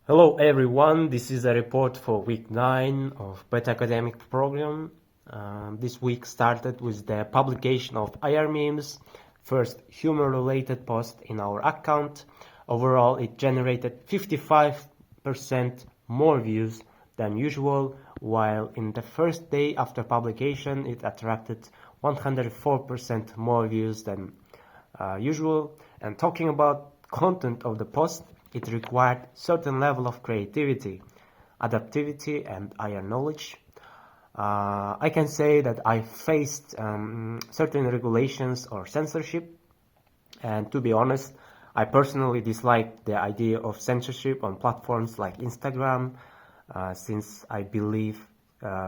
Hello everyone, this is a report for week 9 of Beta Academic program. This week started with the publication of IR memes, first humor-related post in our account. Overall, it generated 55% more views than usual, while in the first day after publication, it attracted 104% more views than usual. And talking about content of the post, it required certain level of creativity, adaptivity, and IR knowledge. I can say that I faced certain regulations or censorship, and to be honest, I personally dislike the idea of censorship on platforms like Instagram, since I believe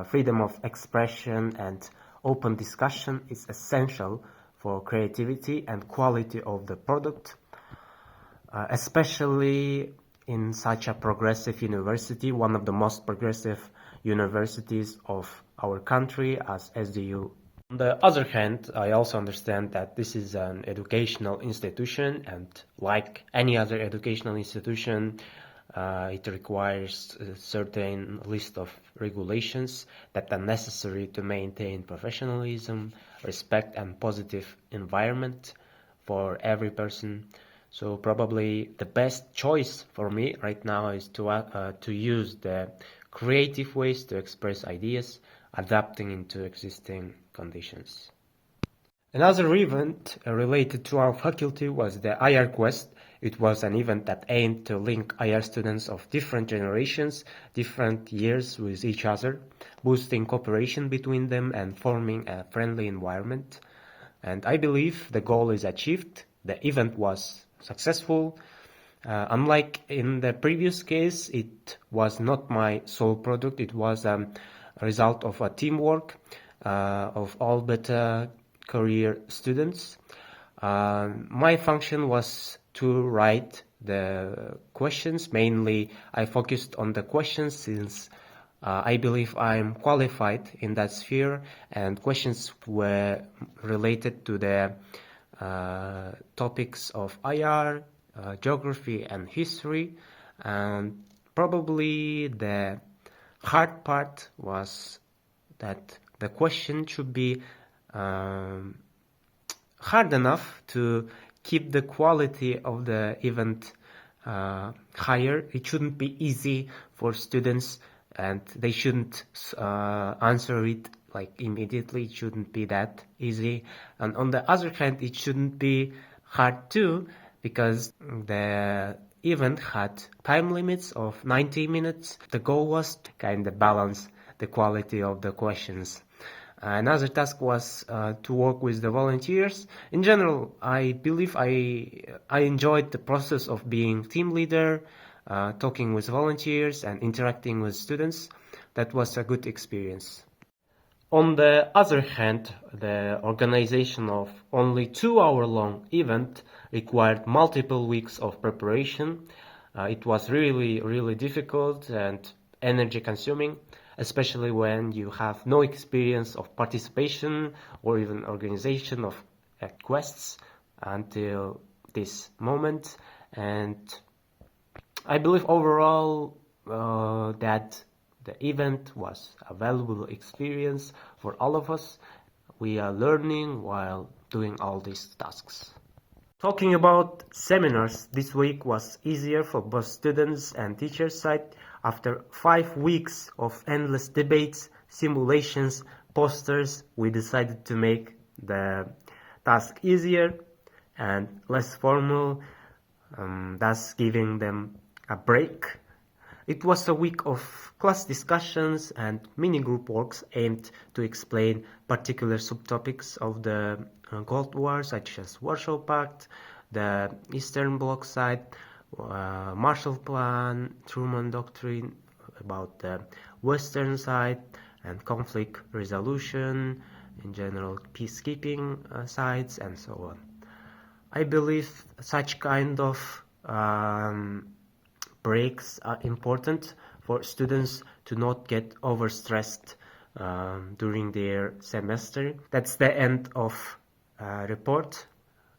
freedom of expression and open discussion is essential for creativity and quality of the product. Especially in such a progressive university, one of the most progressive universities of our country as SDU. On the other hand, I also understand that this is an educational institution, and like any other educational institution, it requires a certain list of regulations that are necessary to maintain professionalism, respect, and positive environment for every person. So probably the best choice for me right now is to use the creative ways to express ideas, adapting into existing conditions. Another event related to our faculty was the IR Quest. It was an event that aimed to link IR students of different generations, different years with each other, boosting cooperation between them and forming a friendly environment. And I believe the goal is achieved. The event was successful. Unlike in the previous case, it was not my sole product. It was a result of a teamwork of all Beta career students. My function was to write the questions. Mainly, I focused on the questions since I believe I'm qualified in that sphere, and questions were related to the topics of IR, geography, and history. And probably the hard part was that the question should be hard enough to keep the quality of the event higher. It shouldn't be easy for students, and they shouldn't answer it like immediately. It shouldn't be that easy. And on the other hand, it shouldn't be hard too, because the event had time limits of 90 minutes. The goal was to kind of balance the quality of the questions. Another task was to work with the volunteers. In general, I believe I enjoyed the process of being team leader, talking with volunteers and interacting with students. That was a good experience. On the other hand, the organization of only 2-hour-long event required multiple weeks of preparation. It was really difficult and energy consuming, especially when you have no experience of participation or even organization of quests until this moment. And I believe overall that the event was a valuable experience for all of us. We are learning while doing all these tasks. Talking about seminars, this week was easier for both students and teachers' side. After 5 weeks of endless debates, simulations, posters, we decided to make the task easier and less formal, thus giving them a break. It was a week of class discussions and mini-group works aimed to explain particular subtopics of the Cold War, such as Warsaw Pact, the Eastern Bloc side, Marshall Plan, Truman Doctrine, about the Western side, and conflict resolution, in general peacekeeping sides, and so on. I believe such kind of breaks are important for students to not get overstressed during their semester. That's the end of report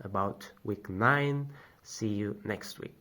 about week 9. See you next week.